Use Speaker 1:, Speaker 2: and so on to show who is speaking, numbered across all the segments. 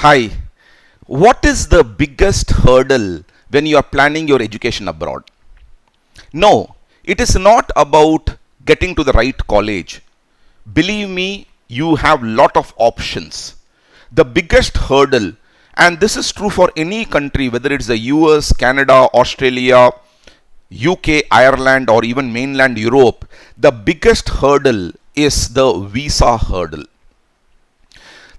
Speaker 1: Hi, what is the biggest hurdle when you are planning your education abroad? No, it is not about getting to the right college. Believe me, you have lot of options. The biggest hurdle, and this is true for any country, whether it's the US, Canada, Australia, UK, Ireland, or even mainland Europe, the biggest hurdle is the visa hurdle.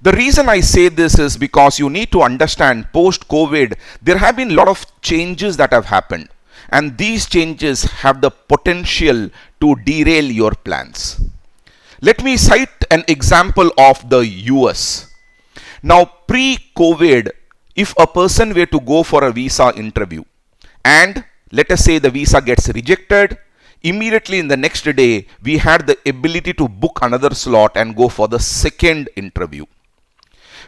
Speaker 1: The reason I say this is because you need to understand post COVID, there have been a lot of changes that have happened, and these changes have the potential to derail your plans. Let me cite an example of the US. Now, pre COVID, if a person were to go for a visa interview and let us say the visa gets rejected, immediately in the next day, we had the ability to book another slot and go for the second interview.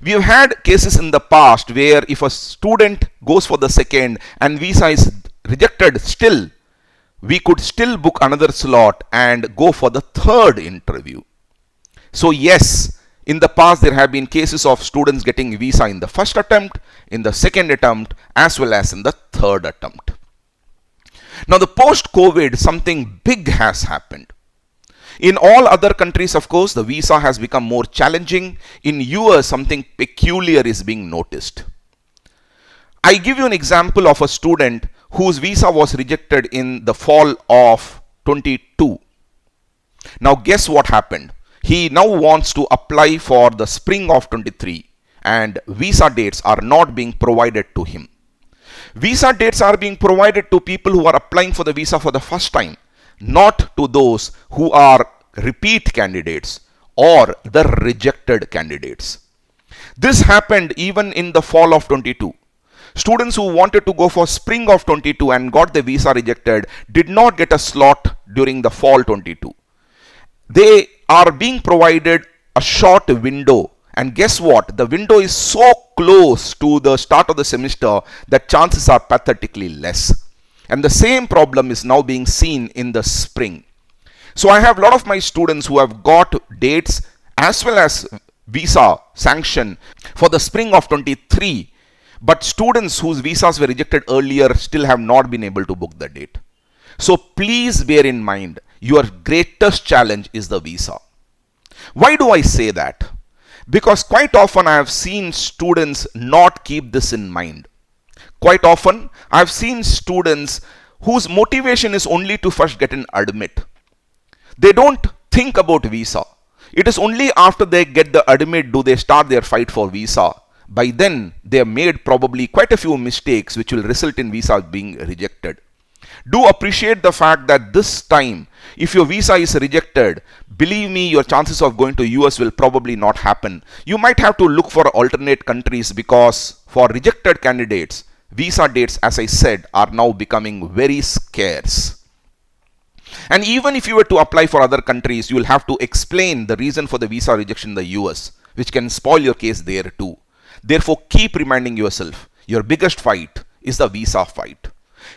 Speaker 1: We have had cases in the past where if a student goes for the second and visa is rejected still, we could still book another slot and go for the third interview. So yes, in the past there have been cases of students getting visa in the first attempt, in the second attempt, as well as in the third attempt. Now the post-COVID, something big has happened. In all other countries, of course, the visa has become more challenging. In US, something peculiar is being noticed. I give you an example of a student whose visa was rejected in the fall of 22. Now guess what happened? He now wants to apply for the spring of 23 and visa dates are not being provided to him. Visa dates are being provided to people who are applying for the visa for the first time, not to those who are repeat candidates or the rejected candidates. This happened even in the fall of 22. Students who wanted to go for spring of 22 and got the visa rejected did not get a slot during the fall 22. They are being provided a short window, and guess what? The window is so close to the start of the semester that chances are pathetically less. And the same problem is now being seen in the spring. So I have a lot of my students who have got dates as well as visa sanction for the spring of 23, but students whose visas were rejected earlier still have not been able to book the date. So please bear in mind, your greatest challenge is the visa. Why do I say that? Because quite often I have seen students not keep this in mind. Quite often I have seen students whose motivation is only to first get an admit. They don't think about visa. It is only after they get the admit do they start their fight for visa. By then they have made probably quite a few mistakes which will result in visa being rejected. Do appreciate the fact that this time, if your visa is rejected, believe me, your chances of going to US will probably not happen. You might have to look for alternate countries because for rejected candidates, visa dates, as I said, are now becoming very scarce. And even if you were to apply for other countries, you will have to explain the reason for the visa rejection in the US, which can spoil your case there too. Therefore, keep reminding yourself, your biggest fight is the visa fight.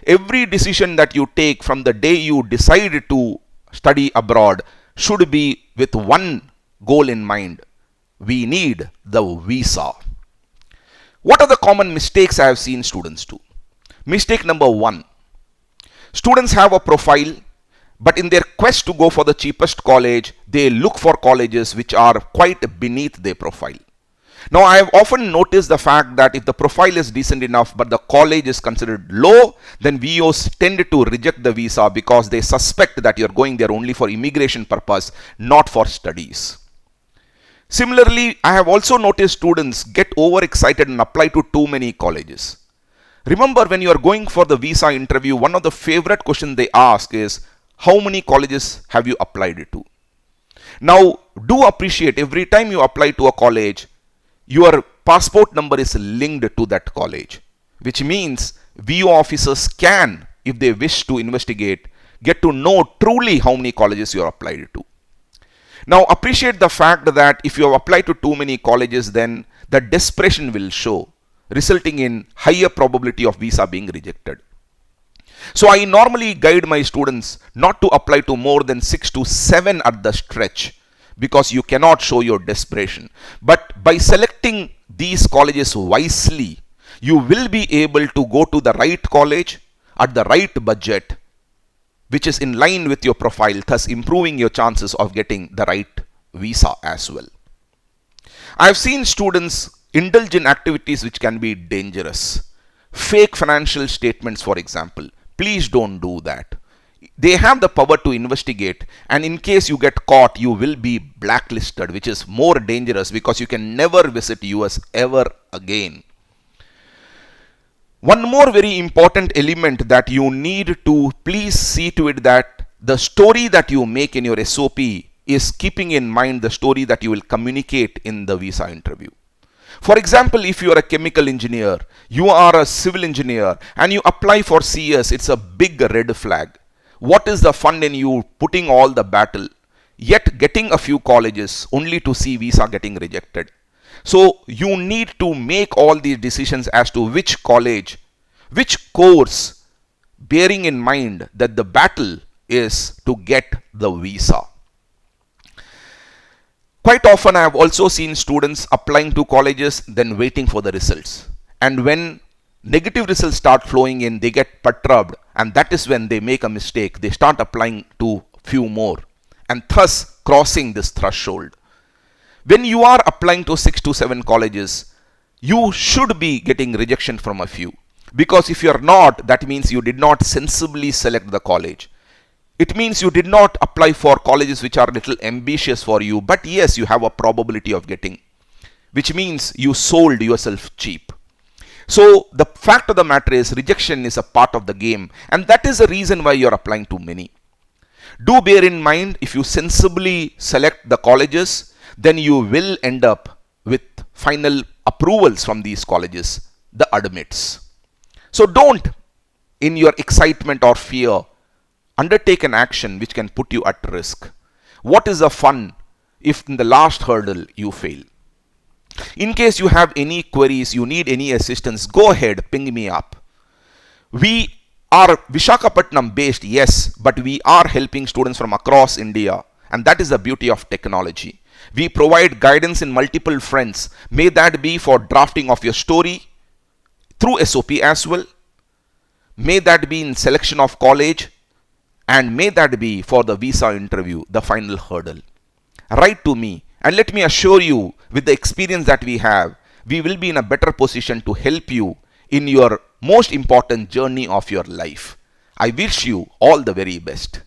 Speaker 1: Every decision that you take from the day you decide to study abroad should be with one goal in mind. We need the visa. What are the common mistakes I have seen students do? Mistake number one. Students have a profile, but in their quest to go for the cheapest college, they look for colleges which are quite beneath their profile. Now, I have often noticed the fact that if the profile is decent enough but the college is considered low, then VOs tend to reject the visa because they suspect that you're going there only for immigration purpose, not for studies. Similarly, I have also noticed students get overexcited and apply to too many colleges. Remember, when you are going for the visa interview, one of the favorite questions they ask is, how many colleges have you applied to? Now, do appreciate every time you apply to a college, your passport number is linked to that college, which means VO officers can, if they wish to investigate, get to know truly how many colleges you are applied to. Now appreciate the fact that if you have applied to too many colleges, then the desperation will show, resulting in higher probability of visa being rejected. So I normally guide my students not to apply to more than 6 to 7 at the stretch, because you cannot show your desperation. But by selecting these colleges wisely, you will be able to go to the right college at the right budget, which is in line with your profile, thus improving your chances of getting the right visa as well. I have seen students indulge in activities which can be dangerous. Fake financial statements, for example. Please don't do that. They have the power to investigate, and in case you get caught, you will be blacklisted, which is more dangerous because you can never visit US ever again. One more very important element that you need to please see to it that the story that you make in your SOP is keeping in mind the story that you will communicate in the visa interview. For example, if you are a chemical engineer, you are a civil engineer, and you apply for CS, it's a big red flag. What is the fun in you putting all the battle, yet getting a few colleges only to see visa getting rejected? So you need to make all these decisions as to which college, which course, bearing in mind that the battle is to get the visa. Quite often I have also seen students applying to colleges then waiting for the results. And when negative results start flowing in, they get perturbed, and that is when they make a mistake. They start applying to few more and thus crossing this threshold. When you are applying to 6 to 7 colleges, you should be getting rejection from a few. Because if you are not, that means you did not sensibly select the college. It means you did not apply for colleges which are a little ambitious for you, but yes, you have a probability of getting, which means you sold yourself cheap. So the fact of the matter is rejection is a part of the game, and that is the reason why you are applying to many. Do bear in mind, if you sensibly select the colleges, then you will end up with final approvals from these colleges, the admits. So don't, in your excitement or fear, undertake an action which can put you at risk. What is the fun if in the last hurdle you fail? In case you have any queries, you need any assistance, go ahead, ping me up. We are Vishakhapatnam based, yes, but we are helping students from across India, and that is the beauty of technology. We provide guidance in multiple fronts. May that be for drafting of your story through SOP as well. May that be in selection of college, and may that be for the visa interview, the final hurdle. Write to me, and let me assure you, with the experience that we have, we will be in a better position to help you in your most important journey of your life. I wish you all the very best.